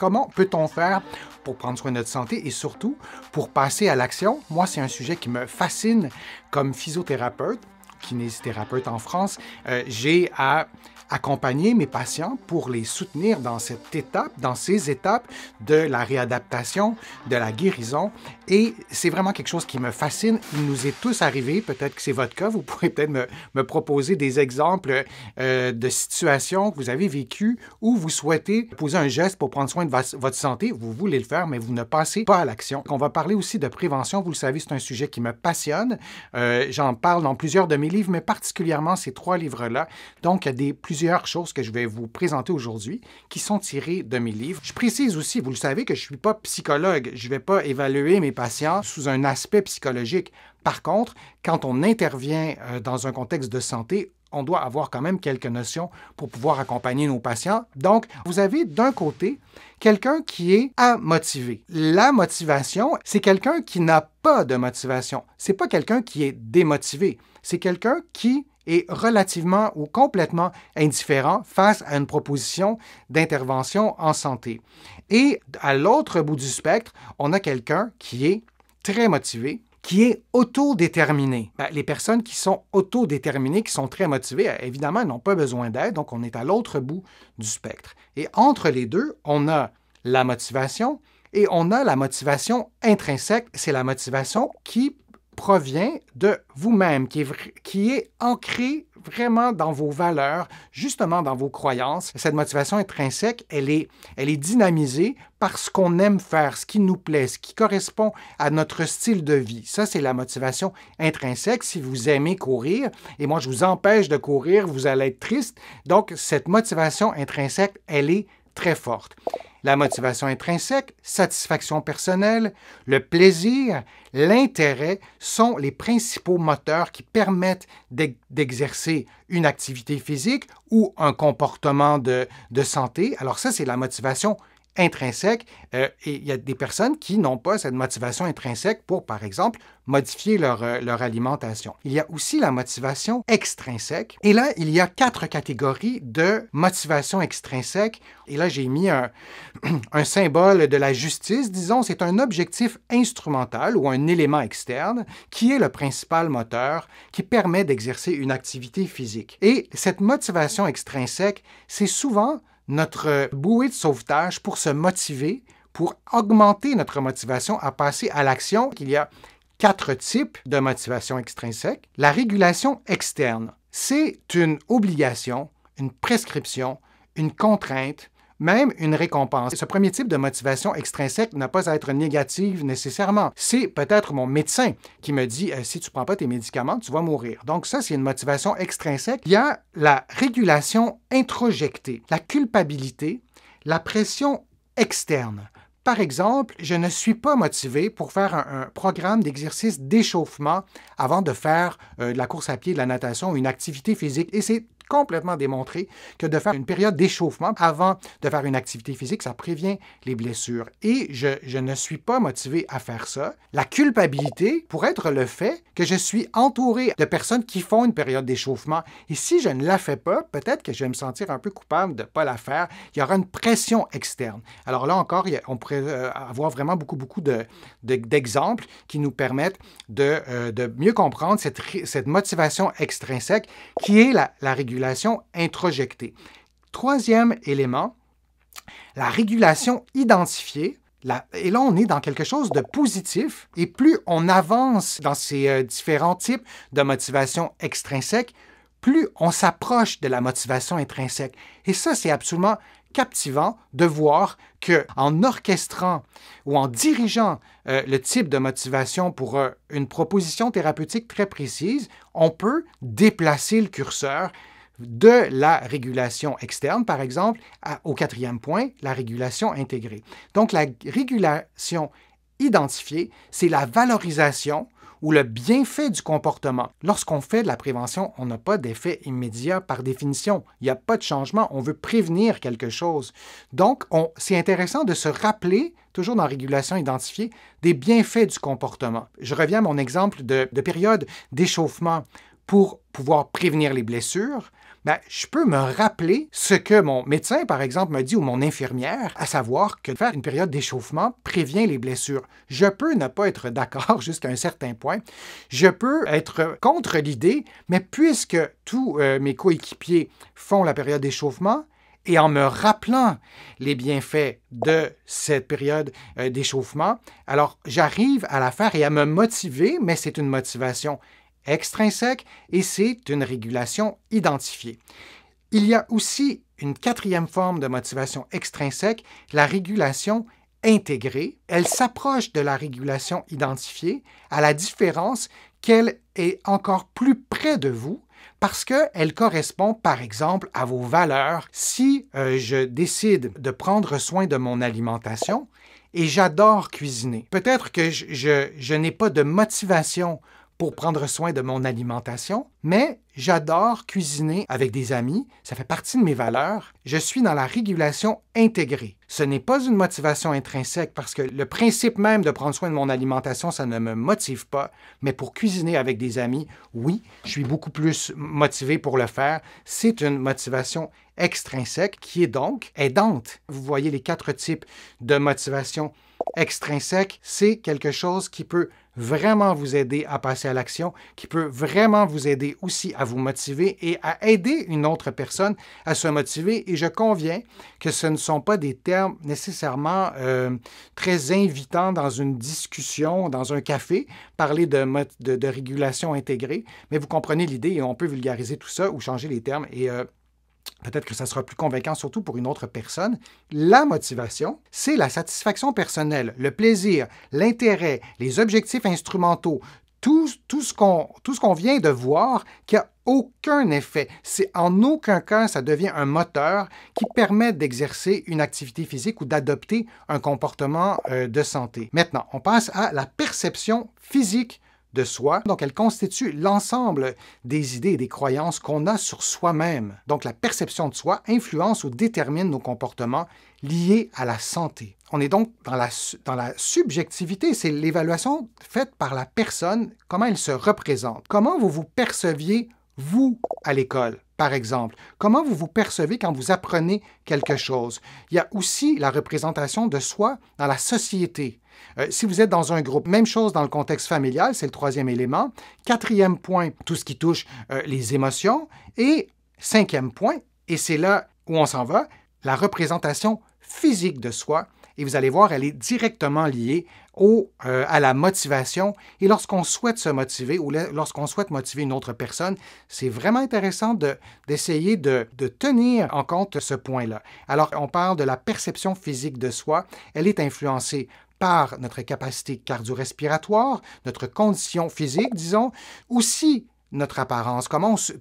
Comment peut-on faire pour prendre soin de notre santé et surtout pour passer à l'action? Moi, c'est un sujet qui me fascine comme physiothérapeute, kinésithérapeute en France. J'ai à accompagner mes patients pour les soutenir dans cette étape, dans ces étapes de la réadaptation, de la guérison. Et c'est vraiment quelque chose qui me fascine. Il nous est tous arrivé, peut-être que c'est votre cas, vous pourrez peut-être me proposer des exemples de situations que vous avez vécues où vous souhaitez poser un geste pour prendre soin de votre santé. Vous voulez le faire, mais vous ne passez pas à l'action. On va parler aussi de prévention. Vous le savez, c'est un sujet qui me passionne. J'en parle dans plusieurs de mes livres, mais particulièrement ces 3 livres-là. Donc, il y a plusieurs choses que je vais vous présenter aujourd'hui qui sont tirées de mes livres. Je précise aussi, vous le savez, que je ne suis pas psychologue. Je ne vais pas évaluer mes patients sous un aspect psychologique. Par contre, quand on intervient dans un contexte de santé, on doit avoir quand même quelques notions pour pouvoir accompagner nos patients. Donc, vous avez d'un côté quelqu'un qui est à motiver. La motivation, c'est quelqu'un qui n'a pas de motivation. C'est pas quelqu'un qui est démotivé. C'est quelqu'un qui est relativement ou complètement indifférent face à une proposition d'intervention en santé. Et à l'autre bout du spectre, on a quelqu'un qui est très motivé, qui est autodéterminé. Les personnes qui sont autodéterminées, qui sont très motivées, évidemment, elles n'ont pas besoin d'aide, donc on est à l'autre bout du spectre. Et entre les deux, on a la motivation et on a la motivation intrinsèque. C'est la motivation qui provient de vous-même, qui est ancrée vraiment dans vos valeurs, justement dans vos croyances. Cette motivation intrinsèque, elle est dynamisée par ce qu'on aime faire, ce qui nous plaît, ce qui correspond à notre style de vie. Ça, c'est la motivation intrinsèque. Si vous aimez courir, et moi, je vous empêche de courir, vous allez être triste. Donc, cette motivation intrinsèque, elle est très forte. La motivation intrinsèque, satisfaction personnelle, le plaisir, l'intérêt sont les principaux moteurs qui permettent d'exercer une activité physique ou un comportement de santé. Alors ça, c'est la motivation intrinsèque. Et il y a des personnes qui n'ont pas cette motivation intrinsèque pour, par exemple, modifier leur alimentation. Il y a aussi la motivation extrinsèque. Et là, il y a 4 catégories de motivation extrinsèque. Et là, j'ai mis un symbole de la justice. Disons, c'est un objectif instrumental ou un élément externe qui est le principal moteur qui permet d'exercer une activité physique. Et cette motivation extrinsèque, c'est souvent notre bouée de sauvetage pour se motiver, pour augmenter notre motivation à passer à l'action. Il y a 4 types de motivation extrinsèque. La régulation externe, c'est une obligation, une prescription, une contrainte, même une récompense. Ce premier type de motivation extrinsèque n'a pas à être négative nécessairement. C'est peut-être mon médecin qui me dit si tu ne prends pas tes médicaments, tu vas mourir. Donc ça, c'est une motivation extrinsèque. Il y a la régulation introjectée, la culpabilité, la pression externe. Par exemple, je ne suis pas motivé pour faire un programme d'exercice d'échauffement avant de faire de la course à pied, de la natation ou une activité physique. Et c'est complètement démontré que de faire une période d'échauffement avant de faire une activité physique, ça prévient les blessures. Et je ne suis pas motivé à faire ça. La culpabilité pourrait être le fait que je suis entouré de personnes qui font une période d'échauffement. Et si je ne la fais pas, peut-être que je vais me sentir un peu coupable de ne pas la faire. Il y aura une pression externe. Alors là encore, on pourrait avoir vraiment beaucoup d'exemples qui nous permettent de mieux comprendre cette motivation extrinsèque qui est la régulation introjectée. Troisième élément, la régulation identifiée. Et là, on est dans quelque chose de positif. Et plus on avance dans ces différents types de motivation extrinsèque, plus on s'approche de la motivation intrinsèque. Et ça, c'est absolument captivant de voir qu'en orchestrant ou en dirigeant le type de motivation pour une proposition thérapeutique très précise, on peut déplacer le curseur de la régulation externe, par exemple, au 4e point, la régulation intégrée. Donc, la régulation identifiée, c'est la valorisation ou le bienfait du comportement. Lorsqu'on fait de la prévention, on n'a pas d'effet immédiat par définition. Il n'y a pas de changement. On veut prévenir quelque chose. Donc, c'est intéressant de se rappeler, toujours dans la régulation identifiée, des bienfaits du comportement. Je reviens à mon exemple de période d'échauffement pour pouvoir prévenir les blessures, ben, je peux me rappeler ce que mon médecin, par exemple, me dit ou mon infirmière, à savoir que faire une période d'échauffement prévient les blessures. Je peux ne pas être d'accord jusqu'à un certain point. Je peux être contre l'idée, mais puisque tous mes coéquipiers font la période d'échauffement, et en me rappelant les bienfaits de cette période d'échauffement, alors j'arrive à la faire et à me motiver, mais c'est une motivation extrinsèque et c'est une régulation identifiée. Il y a aussi une quatrième forme de motivation extrinsèque, la régulation intégrée. Elle s'approche de la régulation identifiée à la différence qu'elle est encore plus près de vous parce qu'elle correspond, par exemple, à vos valeurs. Si je décide de prendre soin de mon alimentation et j'adore cuisiner, peut-être que je n'ai pas de motivation pour prendre soin de mon alimentation, mais j'adore cuisiner avec des amis, ça fait partie de mes valeurs. Je suis dans la régulation intégrée. Ce n'est pas une motivation intrinsèque parce que le principe même de prendre soin de mon alimentation, ça ne me motive pas, mais pour cuisiner avec des amis, oui, je suis beaucoup plus motivé pour le faire. C'est une motivation extrinsèque qui est donc aidante. Vous voyez les 4 types de motivation extrinsèque, c'est quelque chose qui peut vraiment vous aider à passer à l'action, qui peut vraiment vous aider aussi à vous motiver et à aider une autre personne à se motiver. Et je conviens que ce ne sont pas des termes nécessairement très invitants dans une discussion, dans un café, parler de régulation intégrée, mais vous comprenez l'idée et on peut vulgariser tout ça ou changer les termes et peut-être que ça sera plus convaincant, surtout pour une autre personne. La motivation, c'est la satisfaction personnelle, le plaisir, l'intérêt, les objectifs instrumentaux, tout ce qu'on vient de voir qui n'a aucun effet. C'est en aucun cas, ça devient un moteur qui permet d'exercer une activité physique ou d'adopter un comportement de santé. Maintenant, on passe à la perception physique de soi. Donc, elle constitue l'ensemble des idées et des croyances qu'on a sur soi-même. Donc, la perception de soi influence ou détermine nos comportements liés à la santé. On est donc dans la subjectivité, c'est l'évaluation faite par la personne, comment elle se représente. Comment vous vous perceviez, vous, à l'école, par exemple? Comment vous vous percevez quand vous apprenez quelque chose? Il y a aussi la représentation de soi dans la société. Si vous êtes dans un groupe, même chose dans le contexte familial, c'est le 3e élément. 4e point, tout ce qui touche les émotions. Et 5e point, et c'est là où on s'en va, la représentation physique de soi. Et vous allez voir, elle est directement liée à la motivation. Et lorsqu'on souhaite se motiver ou lorsqu'on souhaite motiver une autre personne, c'est vraiment intéressant d'essayer de tenir en compte ce point-là. Alors, on parle de la perception physique de soi. Elle est influencée par notre capacité cardio-respiratoire, notre condition physique, disons, aussi notre apparence,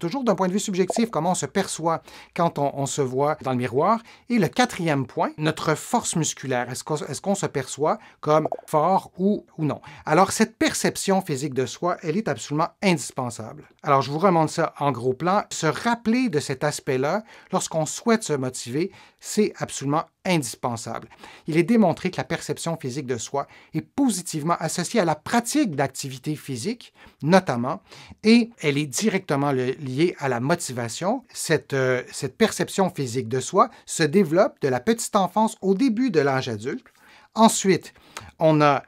toujours d'un point de vue subjectif, comment on se perçoit quand on se voit dans le miroir. Et le 4e point, notre force musculaire. Est-ce qu'on se perçoit comme fort ou non? Alors, cette perception physique de soi, elle est absolument indispensable. Alors, je vous remonte ça en gros plan. Se rappeler de cet aspect-là, lorsqu'on souhaite se motiver, c'est absolument indispensable. Il est démontré que la perception physique de soi est positivement associée à la pratique d'activités physiques, notamment, et elle est directement liée à la motivation. Cette perception physique de soi se développe de la petite enfance au début de l'âge adulte. Ensuite, on a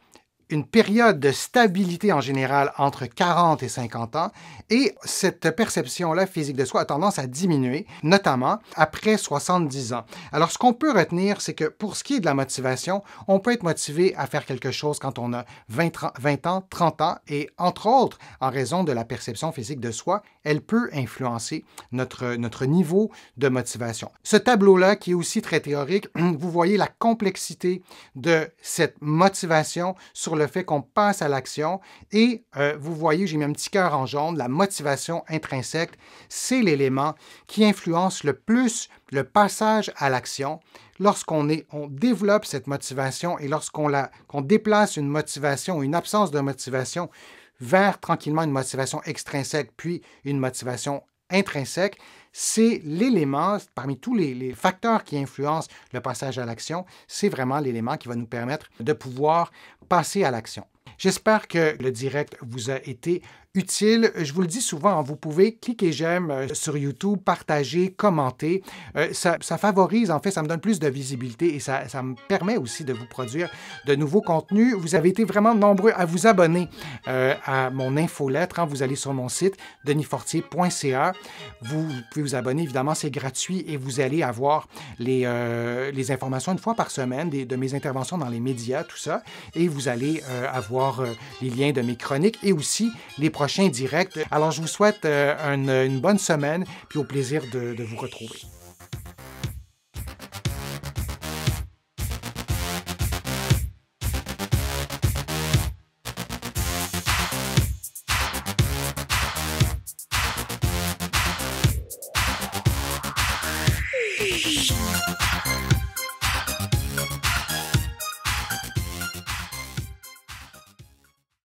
une période de stabilité en général entre 40 et 50 ans et cette perception-là physique de soi a tendance à diminuer, notamment après 70 ans. Alors, ce qu'on peut retenir, c'est que pour ce qui est de la motivation, on peut être motivé à faire quelque chose quand on a 20 ans, 30 ans et entre autres, en raison de la perception physique de soi, elle peut influencer notre niveau de motivation. Ce tableau-là, qui est aussi très théorique, vous voyez la complexité de cette motivation sur le fait qu'on passe à l'action et vous voyez, j'ai mis un petit cœur en jaune, la motivation intrinsèque, c'est l'élément qui influence le plus le passage à l'action. Lorsqu'on développe cette motivation et lorsqu'on déplace une motivation ou une absence de motivation vers tranquillement une motivation extrinsèque puis une motivation intrinsèque, c'est l'élément, parmi tous les facteurs qui influencent le passage à l'action, c'est vraiment l'élément qui va nous permettre de pouvoir passer à l'action. J'espère que le direct vous a été utile. Je vous le dis souvent, vous pouvez cliquer j'aime sur YouTube, partager, commenter. Ça favorise, en fait, ça me donne plus de visibilité et ça me permet aussi de vous produire de nouveaux contenus. Vous avez été vraiment nombreux à vous abonner à mon infolettre. Hein. Vous allez sur mon site denisfortier.ca. Vous pouvez vous abonner, évidemment, c'est gratuit et vous allez avoir les informations une fois par semaine de mes interventions dans les médias, tout ça. Et vous allez avoir les liens de mes chroniques et aussi les prochains directs. Alors, je vous souhaite une bonne semaine puis au plaisir de vous retrouver. Shh.